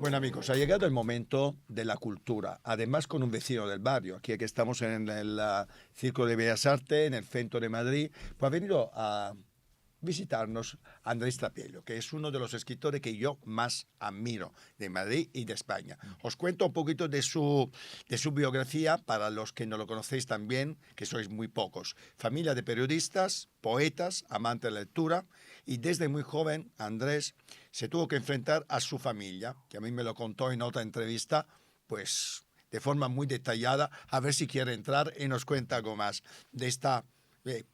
Bueno amigos, ha llegado el momento de la cultura, además con un vecino del barrio, aquí que estamos en el Círculo de Bellas Artes, en el centro de Madrid, pues ha venido a visitarnos Andrés Trapello, que es uno de los escritores que yo más admiro de Madrid y de España. Os cuento un poquito de su biografía para los que no lo conocéis también, que sois muy pocos. Familia de periodistas, poetas, amante de la lectura, y desde muy joven Andrés se tuvo que enfrentar a su familia, que a mí me lo contó en otra entrevista, pues de forma muy detallada, a ver si quiere entrar y nos cuenta algo más de esta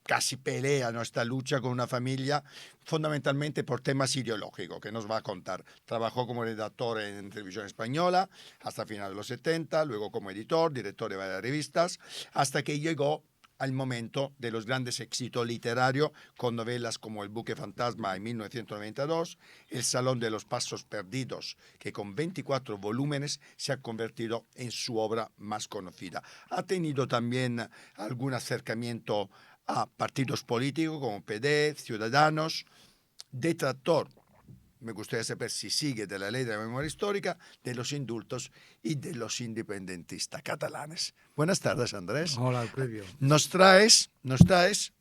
casi pelea, ¿no? Esta lucha con una familia, fundamentalmente por temas ideológicos, que nos va a contar. Trabajó como redactor en Televisión Española hasta finales de los 70, luego como editor, director de varias revistas, hasta que llegó al momento de los grandes éxitos literarios, con novelas como El buque fantasma en 1992, El salón de los pasos perdidos, que con 24 volúmenes se ha convertido en su obra más conocida. Ha tenido también algún acercamiento a partidos políticos como PD, Ciudadanos, detractor, me gustaría saber si sigue de la ley de la memoria histórica, de los indultos y de los independentistas catalanes. Buenas tardes, Andrés. Hola, Alcredio. Nos traes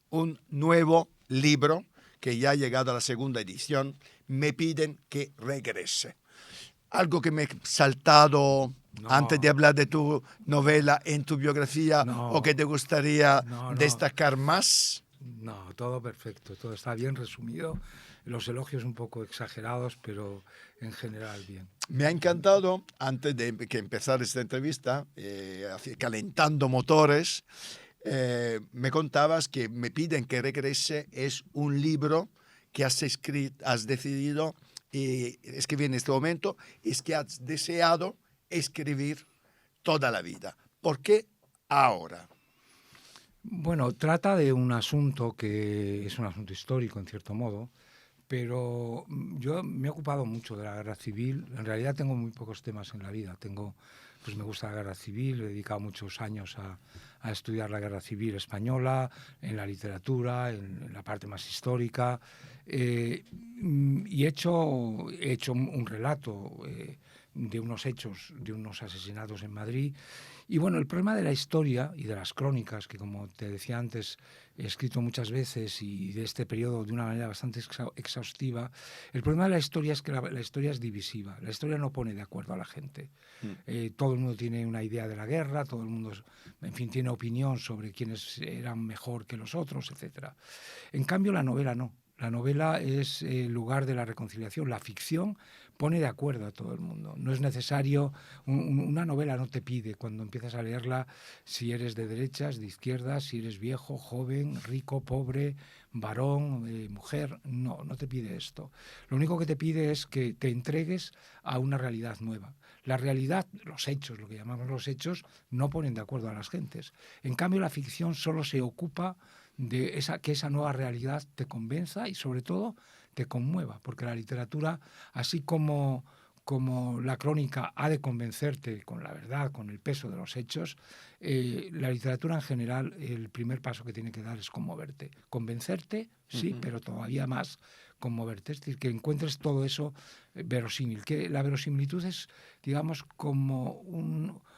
un nuevo libro que ya ha llegado a la segunda edición. Me piden que regrese. Algo que me he saltado antes de hablar de tu novela en tu biografía o que te gustaría destacar más. No, todo perfecto, todo está bien resumido. Los elogios un poco exagerados, pero en general bien. Me ha encantado, antes de que empezar esta entrevista, calentando motores, me contabas que Me piden que regrese es un libro que has decidido escribir en este momento, es que has deseado escribir toda la vida. ¿Por qué ahora? Bueno, trata de un asunto que es un asunto histórico, en cierto modo, pero yo me he ocupado mucho de la guerra civil. En realidad tengo muy pocos temas en la vida. Pues me gusta la guerra civil, he dedicado muchos años a estudiar la guerra civil española, en la literatura, en la parte más histórica, y he hecho un relato de unos hechos, de unos asesinatos en Madrid. Y bueno, el problema de la historia y de las crónicas, que como te decía antes, he escrito muchas veces y de este periodo de una manera bastante exhaustiva, el problema de la historia es que la historia es divisiva. La historia no pone de acuerdo a la gente. Todo el mundo tiene una idea de la guerra, todo el mundo, en fin, tiene opinión sobre quiénes eran mejor que los otros, etc. En cambio, la novela no. La novela es el lugar de la reconciliación. La ficción pone de acuerdo a todo el mundo. No es necesario, una novela no te pide cuando empiezas a leerla si eres de derechas, de izquierdas, si eres viejo, joven, rico, pobre, varón, mujer. No te pide esto. Lo único que te pide es que te entregues a una realidad nueva. La realidad, los hechos, lo que llamamos los hechos, no ponen de acuerdo a las gentes. En cambio, la ficción solo se ocupa de que esa nueva realidad te convenza y sobre todo te conmueva, porque la literatura, así como la crónica ha de convencerte con la verdad, con el peso de los hechos, la literatura en general, el primer paso que tiene que dar es conmoverte. Convencerte, sí, pero todavía más conmoverte, es decir, que encuentres todo eso verosímil, que la verosimilitud es, digamos, como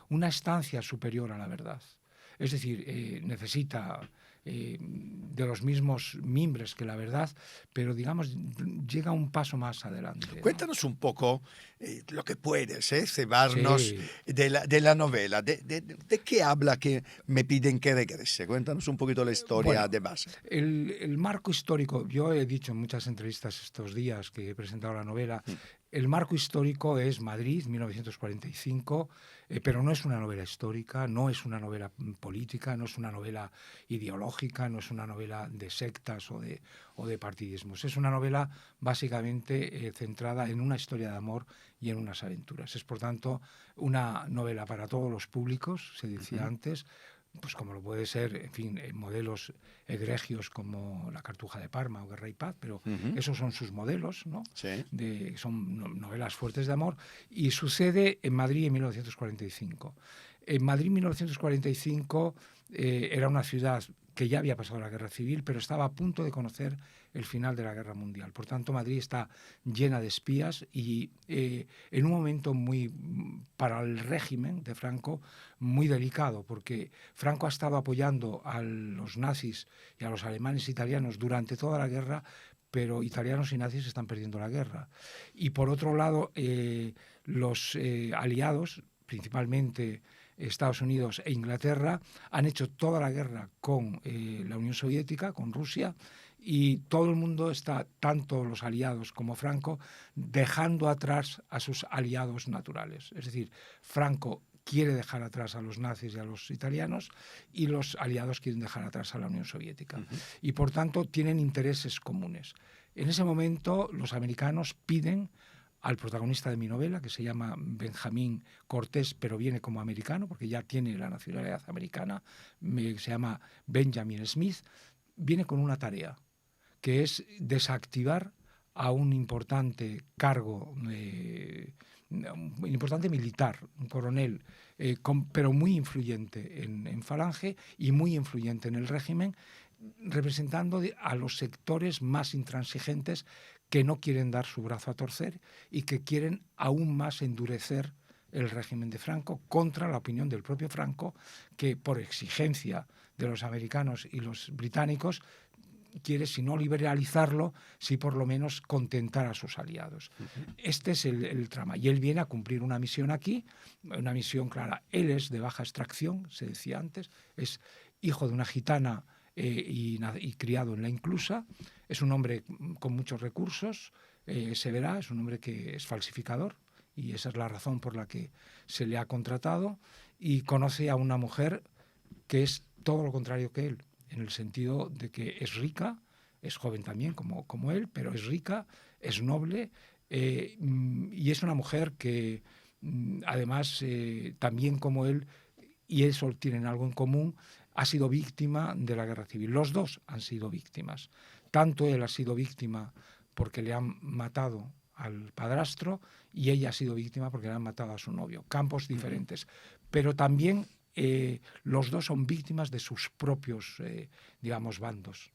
una estancia superior a la verdad. Es decir, necesita de los mismos mimbres que la verdad, pero digamos llega un paso más adelante, ¿no? Cuéntanos un poco lo que puedes, cebarnos Sí. de la novela. ¿De qué habla que Me piden que regrese? Cuéntanos un poquito la historia Bueno, de base. el marco histórico, yo he dicho en muchas entrevistas estos días que he presentado la novela, el marco histórico es Madrid, 1945, pero no es una novela histórica, no es una novela política, no es una novela ideológica, no es una novela de sectas o de partidismos. Es una novela básicamente centrada en una historia de amor y en unas aventuras. Es, por tanto, una novela para todos los públicos, se decía antes, pues como lo puede ser, en fin, modelos egregios como La Cartuja de Parma o Guerra y Paz, pero esos son sus modelos, ¿no? Sí. Son novelas fuertes de amor, y sucede en Madrid en 1945. En Madrid 1945 era una ciudad que ya había pasado la guerra civil, pero estaba a punto de conocer el final de la guerra mundial. Por tanto, Madrid está llena de espías y en un momento para el régimen de Franco, muy delicado, porque Franco ha estado apoyando a los nazis y a los alemanes italianos durante toda la guerra, pero italianos y nazis están perdiendo la guerra. Y por otro lado, los aliados, principalmente Estados Unidos e Inglaterra, han hecho toda la guerra con la Unión Soviética, con Rusia, y todo el mundo está, tanto los aliados como Franco, dejando atrás a sus aliados naturales. Es decir, Franco quiere dejar atrás a los nazis y a los italianos, y los aliados quieren dejar atrás a la Unión Soviética. Uh-huh. Y por tanto tienen intereses comunes. En ese momento los americanos piden al protagonista de mi novela, que se llama Benjamín Cortés, pero viene como americano, porque ya tiene la nacionalidad americana, se llama Benjamin Smith, viene con una tarea, que es desactivar a un importante cargo, un importante militar, un coronel, pero muy influyente en Falange y muy influyente en el régimen, representando a los sectores más intransigentes que no quieren dar su brazo a torcer y que quieren aún más endurecer el régimen de Franco contra la opinión del propio Franco, que por exigencia de los americanos y los británicos quiere, si no liberalizarlo, sí por lo menos contentar a sus aliados. Uh-huh. Este es el trama. Y él viene a cumplir una misión aquí, una misión clara. Él es de baja extracción, se decía antes, es hijo de una gitana y criado en la Inclusa. Es un hombre con muchos recursos, se verá, es un hombre que es falsificador, y esa es la razón por la que se le ha contratado, y conoce a una mujer que es todo lo contrario que él, en el sentido de que es rica, es joven también como él, pero es rica, es noble, y es una mujer que además también como él, y eso tienen algo en común, ha sido víctima de la guerra civil. Los dos han sido víctimas. Tanto él ha sido víctima porque le han matado al padrastro, y ella ha sido víctima porque le han matado a su novio. Campos diferentes. Pero también los dos son víctimas de sus propios, digamos, bandos.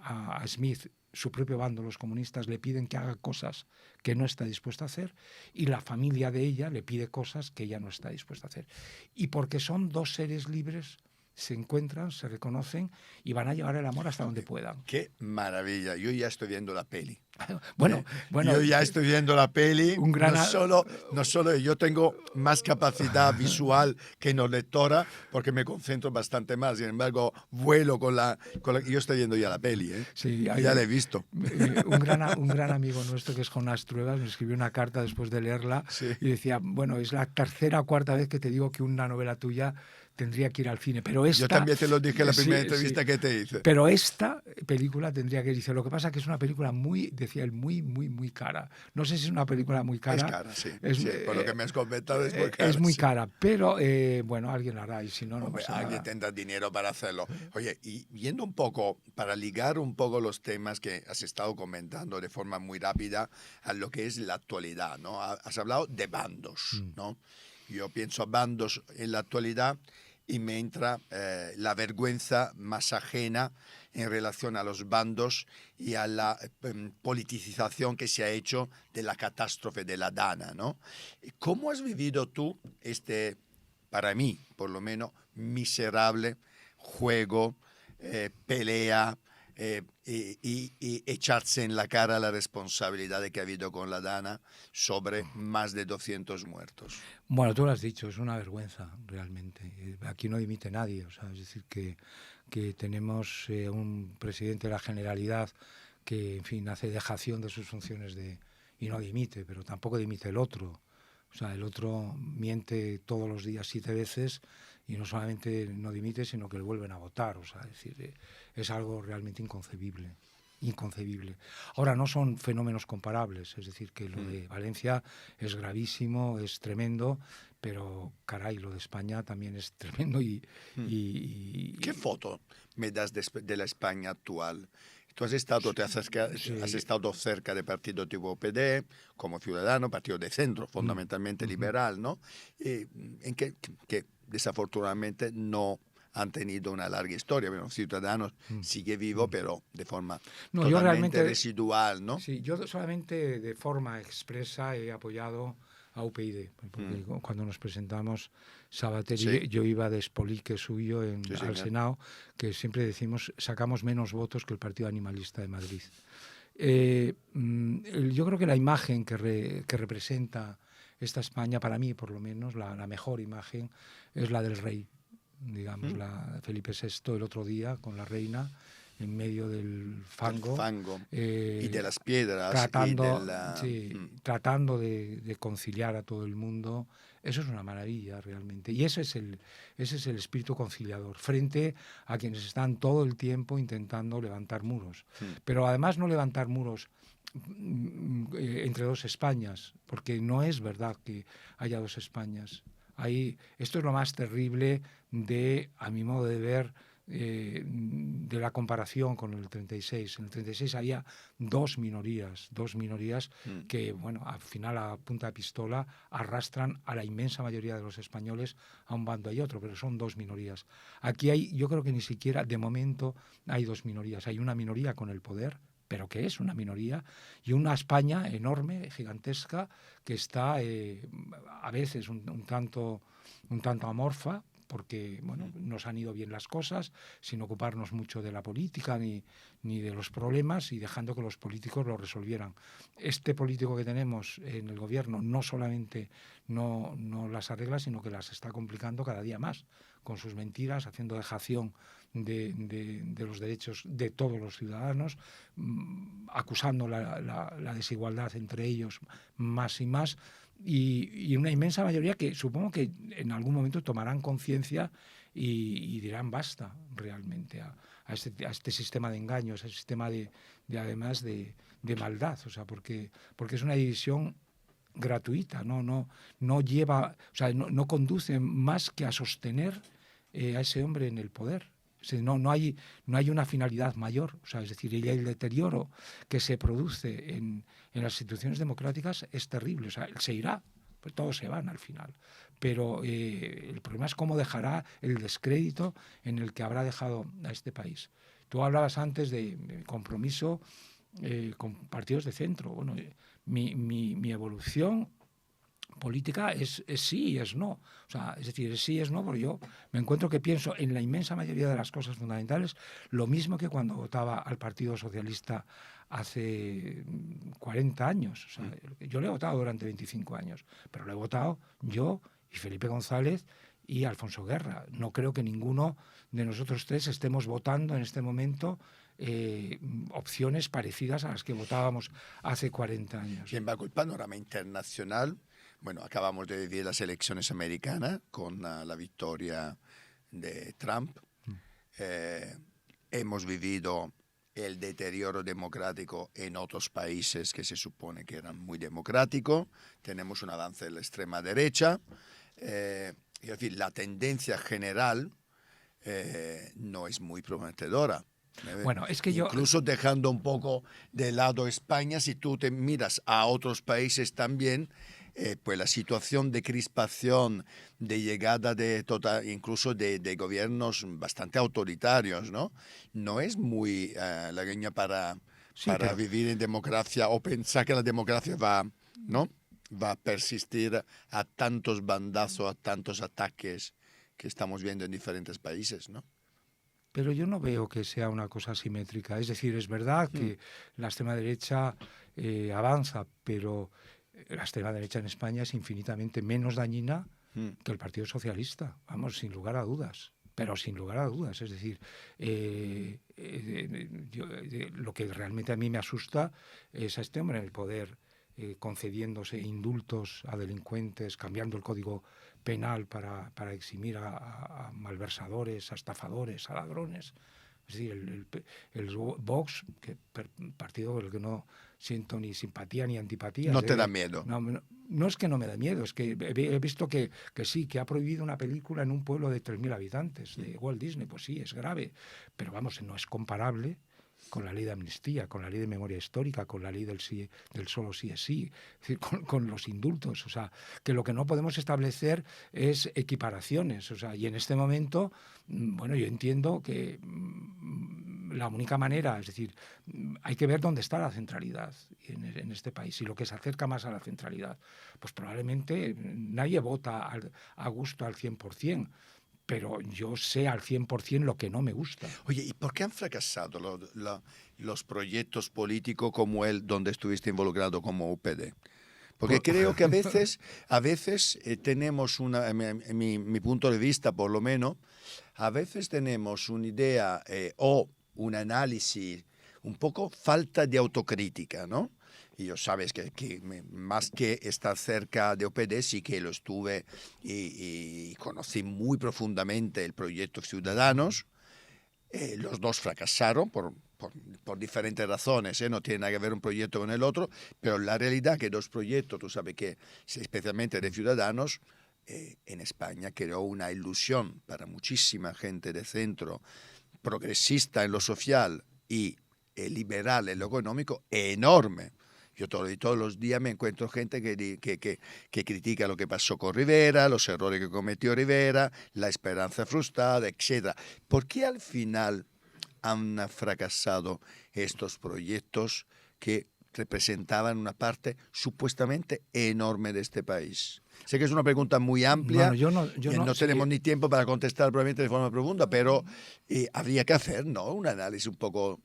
A Smith, su propio bando, los comunistas, le piden que haga cosas que no está dispuesto a hacer, y la familia de ella le pide cosas que ella no está dispuesta a hacer. Y porque son dos seres libres, se encuentran, se reconocen y van a llevar el amor hasta donde puedan. ¡Qué maravilla! Yo ya estoy viendo la peli. Bueno, yo ya estoy viendo la peli. No solo yo tengo más capacidad visual que no lectora, porque me concentro bastante más. Sin embargo, vuelo con la yo estoy viendo ya la peli, ¿eh? Sí, ya la he visto. Un gran amigo nuestro, que es Jonás Truebas, me escribió una carta después de leerla, sí, y decía, bueno, es la tercera o cuarta vez que te digo que una novela tuya tendría que ir al cine, pero esta... Yo también te lo dije en la primera entrevista que te hice. Pero esta película tendría que irse. Lo que pasa es que es una película muy, decía él, muy cara. No sé si es una película muy cara. Es cara, sí. Por lo que me has comentado es muy cara. Es muy cara, pero bueno, alguien la hará, y si no, no pasa nada. Alguien tendrá dinero para hacerlo. Oye, y viendo un poco, para ligar un poco los temas que has estado comentando de forma muy rápida a lo que es la actualidad, ¿no? Has hablado de bandos, ¿no? Yo pienso a bandos en la actualidad y me entra la vergüenza más ajena en relación a los bandos y a la politización que se ha hecho de la catástrofe de la Dana, ¿no? ¿Cómo has vivido tú este, para mí, por lo menos, miserable juego, pelea y echarse en la cara la responsabilidad de que ha habido con la Dana sobre más de 200 muertos? Bueno, tú lo has dicho, es una vergüenza realmente. Aquí no dimite nadie, o sea, es decir, que tenemos un presidente de la Generalidad que, en fin, hace dejación de sus funciones y no dimite, pero tampoco dimite el otro. O sea, el otro miente todos los días 7 veces y no solamente no dimite, sino que le vuelven a votar. O sea, es decir, es algo realmente inconcebible. Ahora, no son fenómenos comparables, es decir, que lo de Valencia es gravísimo, es tremendo, pero caray, lo de España también es tremendo ¿Qué foto me das de la España actual? Tú has estado, has estado cerca de partido tipo PD, como Ciudadano, partido de centro, fundamentalmente liberal, ¿no? En que desafortunadamente no han tenido una larga historia. Bueno, Ciudadanos sigue vivo, pero de forma No, yo totalmente realmente, residual, ¿no? sí, yo solamente de forma expresa he apoyado a UPyD, porque cuando nos presentamos Sabater Sí, y yo iba de espolique suyo sí, al señor. Senado, que siempre decimos sacamos menos votos que el Partido Animalista de Madrid. Yo creo que la imagen que representa esta España, para mí por lo menos, la mejor imagen es la del rey, digamos, la Felipe VI el otro día con la reina en medio del Del fango, fango y de eh, las piedras y de tratando, la... sí, tratando de conciliar a todo el mundo. Eso es una maravilla realmente. Y ese es el espíritu conciliador, frente a quienes están todo el tiempo intentando levantar muros. Pero además no levantar muros entre dos Españas, porque no es verdad que haya dos Españas. Esto es lo más terrible de, a mi modo de ver, de la comparación con el 36. En el 36 había dos minorías que, bueno, al final a punta de pistola arrastran a la inmensa mayoría de los españoles a un bando y otro, pero son dos minorías. Aquí yo creo que ni siquiera, de momento, hay dos minorías. Hay una minoría con el poder, pero que es una minoría, y una España enorme, gigantesca, que está a veces un tanto amorfa, porque bueno, nos han ido bien las cosas, sin ocuparnos mucho de la política ni de los problemas y dejando que los políticos lo resolvieran. Este político que tenemos en el gobierno no solamente no las arregla, sino que las está complicando cada día más, con sus mentiras, haciendo dejación de los derechos de todos los ciudadanos, acusando la desigualdad entre ellos más y más, y una inmensa mayoría que supongo que en algún momento tomarán conciencia y dirán basta realmente a este sistema de engaños, a este sistema además de maldad, o sea, porque es una división gratuita, no lleva, o sea, no conduce más que a sostener a ese hombre en el poder. O sea, no hay una finalidad mayor, o sea, es decir, el deterioro que se produce en las instituciones democráticas es terrible, o sea, se irá, pues todos se van al final, pero el problema es cómo dejará el descrédito en el que habrá dejado a este país. Tú hablabas antes de compromiso con partidos de centro. Bueno, mi evolución política es sí y es no. O sea, es decir, es sí y es no, porque yo me encuentro que pienso en la inmensa mayoría de las cosas fundamentales lo mismo que cuando votaba al Partido Socialista hace 40 años. O sea, yo le he votado durante 25 años, pero lo he votado yo y Felipe González y Alfonso Guerra. No creo que ninguno de nosotros tres estemos votando en este momento opciones parecidas a las que votábamos hace 40 años. Sin embargo, el panorama internacional, bueno, acabamos de vivir las elecciones americanas con la victoria de Trump. Hemos vivido el deterioro democrático en otros países que se supone que eran muy democráticos. Tenemos un avance de la extrema derecha. Es decir, la tendencia general no es muy prometedora. Bueno, es que incluso dejando un poco de lado España, si tú te miras a otros países también, pues la situación de crispación, de llegada incluso de gobiernos bastante autoritarios, no es muy halagüeña para vivir en democracia o pensar que la democracia va a persistir a tantos bandazos, a tantos ataques que estamos viendo en diferentes países, ¿no? Pero yo no veo que sea una cosa simétrica. Es decir, es verdad que la extrema derecha avanza, pero la extrema derecha en España es infinitamente menos dañina que el Partido Socialista, vamos, sin lugar a dudas. Pero sin lugar a dudas, es decir, lo que realmente a mí me asusta es a este hombre en el poder, concediéndose indultos a delincuentes, cambiando el código penal para eximir a malversadores, a estafadores, a ladrones. Es decir, el Vox, partido con el que no siento ni simpatía ni antipatía. ¿No te da miedo? No es que no me da miedo, es que he visto que sí, que ha prohibido una película en un pueblo de 3.000 habitantes, de Walt Disney. Pues sí, es grave, pero vamos, no es comparable con la ley de amnistía, con la ley de memoria histórica, con la ley del solo sí es sí, es decir, con los indultos. O sea, que lo que no podemos establecer es equiparaciones. O sea, y en este momento, bueno, yo entiendo que la única manera, es decir, hay que ver dónde está la centralidad en este país y lo que se acerca más a la centralidad. Pues probablemente nadie vota a gusto al 100%. Pero yo sé al 100% lo que no me gusta. Oye, ¿y por qué han fracasado los proyectos políticos como el donde estuviste involucrado como UPD? Porque creo que a veces tenemos mi punto de vista por lo menos, a veces tenemos una idea o un análisis un poco falta de autocrítica, ¿no? Y yo sabes que más que estar cerca de OPD, sí que lo estuve y conocí muy profundamente el proyecto Ciudadanos. Los dos fracasaron por diferentes razones, no tiene nada que ver un proyecto con el otro, pero la realidad es que dos proyectos, tú sabes que especialmente de Ciudadanos, en España creó una ilusión para muchísima gente de centro, progresista en lo social y liberal en lo económico, enorme. Yo todos los días me encuentro gente que critica lo que pasó con Rivera, los errores que cometió Rivera, la esperanza frustrada, etc. ¿Por qué al final han fracasado estos proyectos que representaban una parte supuestamente enorme de este país? Sé que es una pregunta muy amplia, bueno, no tenemos ni tiempo para contestar probablemente de forma profunda, pero habría que hacer, ¿no?, un análisis un poco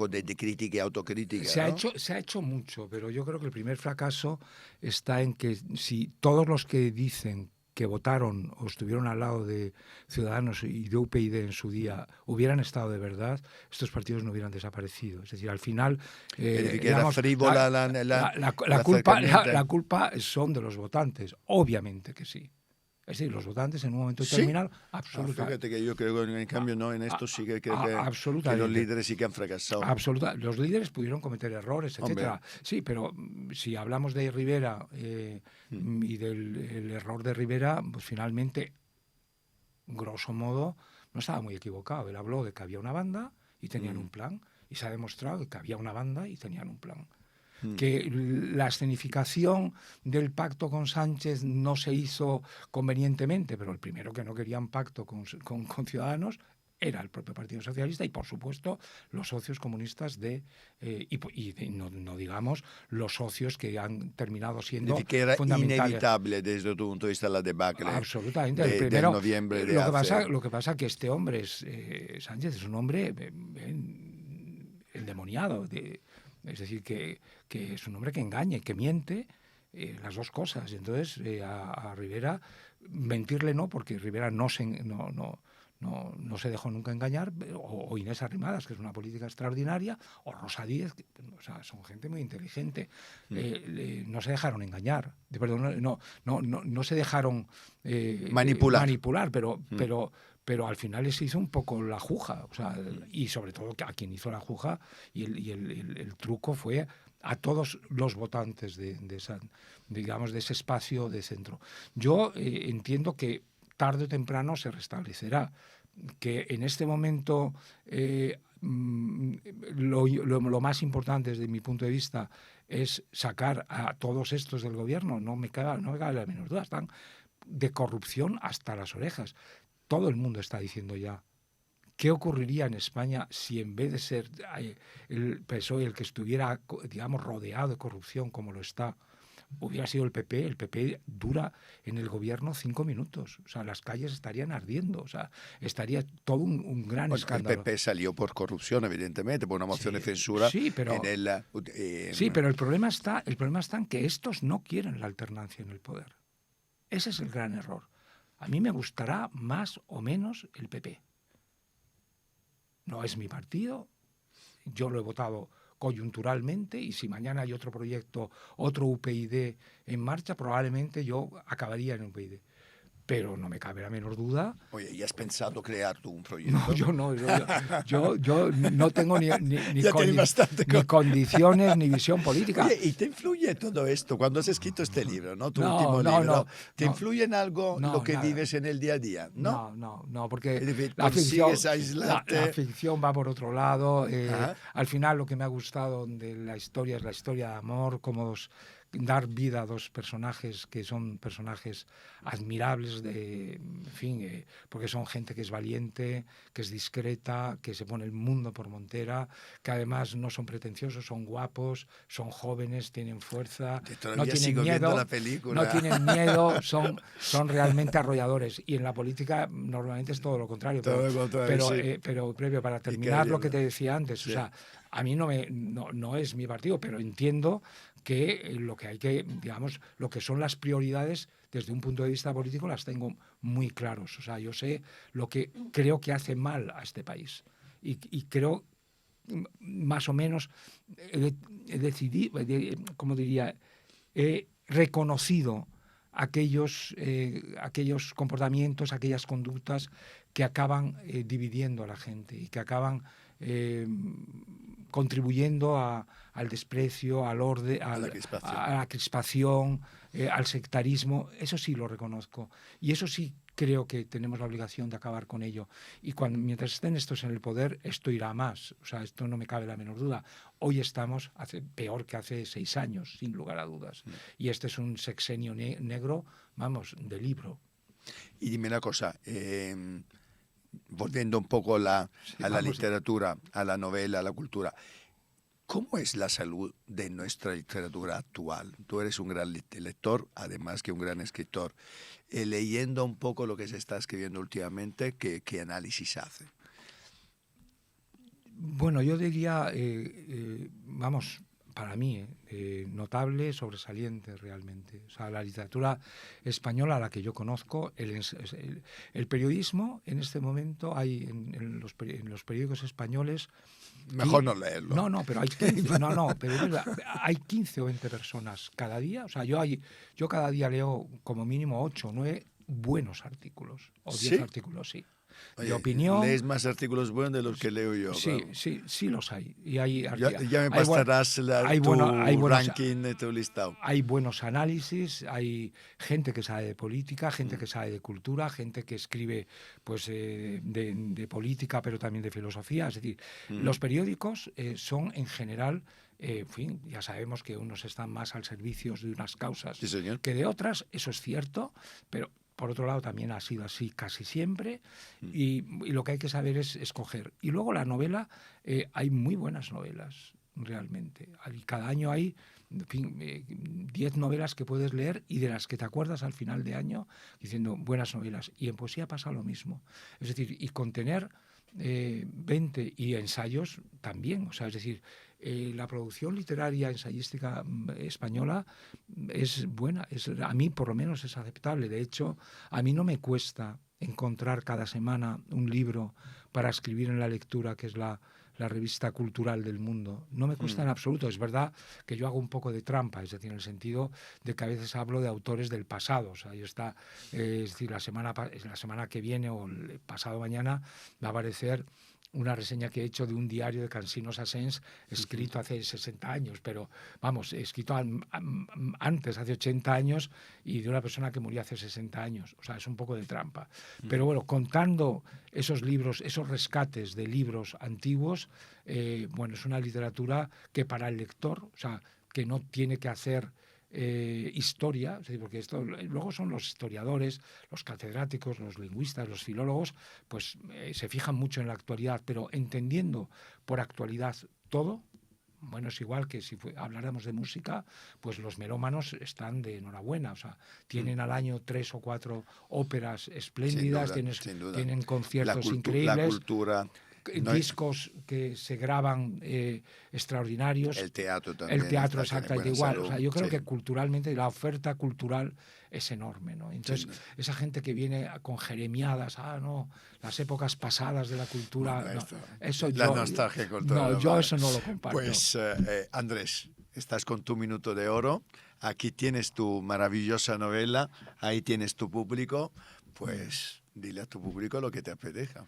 de crítica y autocrítica, ¿no? Se ha hecho mucho, pero yo creo que el primer fracaso está en que si todos los que dicen que votaron o estuvieron al lado de Ciudadanos y de UPyD en su día hubieran estado de verdad, estos partidos no hubieran desaparecido. Es decir, al final... digamos, era frívola la culpa son de los votantes, obviamente que sí. Es decir, los votantes en un momento determinado, absolutamente. Fíjate que yo creo que en cambio no, en esto sí que creo que los líderes sí que han fracasado. Absolutamente. Los líderes pudieron cometer errores, etcétera. Sí, pero si hablamos de Rivera y del error de Rivera, pues finalmente, grosso modo, no estaba muy equivocado. Él habló de que había una banda y tenían un plan, y se ha demostrado que había una banda y tenían un plan. Que la escenificación del pacto con Sánchez no se hizo convenientemente, pero el primero que no quería un pacto con Ciudadanos era el propio Partido Socialista y, por supuesto, los socios comunistas no digamos los socios que han terminado siendo que era fundamentales. Inevitable desde tu punto de vista la debacle. Absolutamente. Del noviembre de lo que pasa que este hombre, Sánchez, es un hombre endemoniado, es decir, que es un hombre que engaña y que miente, las dos cosas. Entonces, a Rivera, mentirle no, porque Rivera no se dejó nunca engañar, o Inés Arrimadas, que es una política extraordinaria, o Rosa Díez, que, o sea, son gente muy inteligente. No se dejaron engañar, no se dejaron manipular, pero al final les hizo un poco la juja, o sea, y sobre todo a quien hizo la juja y el truco fue a todos los votantes de ese espacio de centro. Yo entiendo que tarde o temprano se restablecerá, que en este momento lo más importante desde mi punto de vista es sacar a todos estos del gobierno, no me cabe la menor duda, están de corrupción hasta las orejas. Todo el mundo está diciendo ya, ¿qué ocurriría en España si en vez de ser el PSOE el que estuviera, digamos, rodeado de corrupción como lo está, hubiera sido el PP? El PP dura en el gobierno 5 minutos. O sea, las calles estarían ardiendo. O sea, estaría todo un gran escándalo. El PP salió por corrupción, evidentemente, por una moción de censura. Sí, pero el problema está en que estos no quieren la alternancia en el poder. Ese es el gran error. A mí me gustará más o menos el PP. No es mi partido. Yo lo he votado coyunturalmente y si mañana hay otro proyecto, otro UPyD en marcha, probablemente yo acabaría en UPyD. pero no me cabe la menor duda. Oye, ¿y has pensado crear tú un proyecto? No, yo no. Yo no tengo ni ni condiciones ni visión política. Oye, ¿y te influye todo esto cuando has escrito este libro, ¿no? Tu No, último no, libro? no, ¿Te no. influye en algo No, lo que nada. vives en el día a día? No, No, porque es decir, la ficción, consigues aislarte. la ficción va por otro lado. Ajá. Al final lo que me ha gustado de la historia es la historia de amor, dar vida a dos personajes que son personajes admirables, en fin, porque son gente que es valiente, que es discreta, que se pone el mundo por montera, que además no son pretenciosos, son guapos, son jóvenes, tienen fuerza, no tienen miedo, son realmente arrolladores. Y en la política normalmente es todo lo contrario. Pero previo, para terminar lo que te decía antes, sí. O sea, a mí no es mi partido, pero entiendo que lo que hay que, digamos, lo que son las prioridades desde un punto de vista político las tengo muy claros. O sea, yo sé lo que creo que hace mal a este país y creo más o menos he decidido, como diría, he reconocido aquellos comportamientos, aquellas conductas que acaban dividiendo a la gente y que acaban contribuyendo al desprecio, al orden, a la crispación, al sectarismo. Eso sí lo reconozco. Y eso sí creo que tenemos la obligación de acabar con ello. Y mientras estén estos en el poder, esto irá a más. O sea, esto no me cabe la menor duda. Hoy estamos peor que hace 6 años, sin lugar a dudas. Y este es un sexenio negro, vamos, de libro. Y dime una cosa, volviendo un poco a la literatura, a la novela, a la cultura, ¿cómo es la salud de nuestra literatura actual? Tú eres un gran lector, además que un gran escritor. Leyendo un poco lo que se está escribiendo últimamente, ¿qué análisis hace? Bueno, yo diría, vamos, para mí, notable, sobresaliente realmente. O sea, la literatura española, a la que yo conozco, el periodismo, en este momento, hay en los periódicos españoles... Mejor no leerlo. No, pero hay 15 o 20 personas cada día. O sea, yo cada día leo como mínimo 8 o 9 buenos artículos. O 10 artículos, sí. Oye, de opinión. Lees más artículos buenos de los que leo yo. Sí los hay. Y ya me pasarás tu ranking de tu listado. Hay buenos análisis, hay gente que sabe de política, gente que sabe de cultura, gente que escribe pues de política, pero también de filosofía. Es decir, los periódicos son en general... en fin, ya sabemos que unos están más al servicio de unas causas que de otras, eso es cierto, pero por otro lado también ha sido así casi siempre y lo que hay que saber es escoger. Y luego la novela, hay muy buenas novelas, realmente. Cada año hay 10 novelas que puedes leer y de las que te acuerdas al final de año diciendo buenas novelas. Y en poesía pasa lo mismo. Es decir, y contener 20 y ensayos también, o sea, es decir, la producción literaria ensayística española es buena, a mí por lo menos es aceptable. De hecho, a mí no me cuesta encontrar cada semana un libro para escribir en La Lectura, que es la revista cultural del mundo. No me cuesta en absoluto. Es verdad que yo hago un poco de trampa, es decir, en el sentido de que a veces hablo de autores del pasado. O sea, es decir, la semana que viene o el pasado mañana va a aparecer una reseña que he hecho de un diario de Cansinos Asens escrito hace 60 años, pero vamos, escrito antes, hace 80 años, y de una persona que murió hace 60 años. O sea, es un poco de trampa. Pero bueno, contando esos libros, esos rescates de libros antiguos, bueno, es una literatura que para el lector, o sea, que no tiene que hacer historia, porque esto luego son los historiadores, los catedráticos, los lingüistas, los filólogos, pues se fijan mucho en la actualidad, pero entendiendo por actualidad todo. Bueno, es igual que si habláramos de música, pues los melómanos están de enhorabuena, o sea, tienen al año 3 o 4 óperas espléndidas, sin duda. Tienen conciertos increíbles. La cultura... discos que se graban extraordinarios. El teatro también. El teatro exactamente igual. Salud. O sea, yo creo que culturalmente la oferta cultural es enorme, ¿no? Entonces, esa gente que viene con jeremiadas, las épocas pasadas de la cultura... Bueno, la nostalgia cultural. No, yo eso no lo comparto. Pues, Andrés, estás con tu minuto de oro, aquí tienes tu maravillosa novela, ahí tienes tu público, pues dile a tu público lo que te apetezca,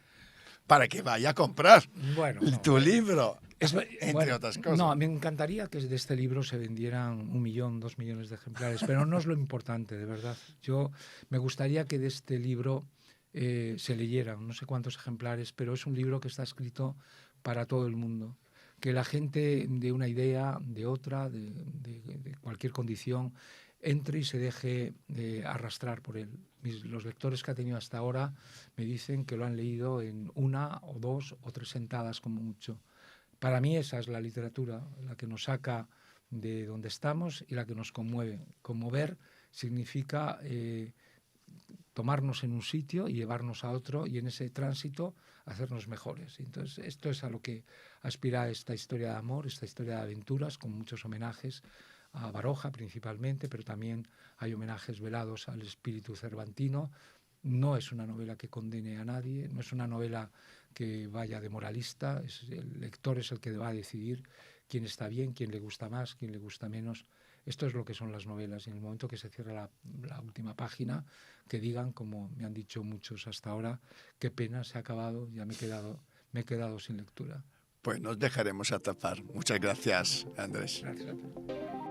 para que vaya a comprar Bueno, no, tu libro, entre bueno, otras cosas. no, me encantaría que de este libro se vendieran 1 millón, 2 millones de ejemplares, pero no es lo importante, de verdad. Yo me gustaría que de este libro se leyeran, no sé cuántos ejemplares, pero es un libro que está escrito para todo el mundo. Que la gente de una idea, de otra, de cualquier condición, entre y se deje arrastrar por él. Los lectores que ha tenido hasta ahora me dicen que lo han leído en 1 o 2 o 3 sentadas como mucho. Para mí esa es la literatura, la que nos saca de donde estamos y la que nos conmueve. Conmover significa tomarnos en un sitio y llevarnos a otro, y en ese tránsito hacernos mejores. Entonces, esto es a lo que aspira esta historia de amor, esta historia de aventuras, con muchos homenajes a Baroja principalmente, pero también hay homenajes velados al espíritu cervantino. No es una novela que condene a nadie, no es una novela que vaya de moralista, el lector es el que va a decidir quién está bien, quién le gusta más, quién le gusta menos. Esto es lo que son las novelas, y en el momento que se cierra la última página, que digan, como me han dicho muchos hasta ahora, qué pena, se ha acabado, ya me he quedado sin lectura. Pues nos dejaremos atrapar. Muchas gracias, Andrés. Gracias a ti.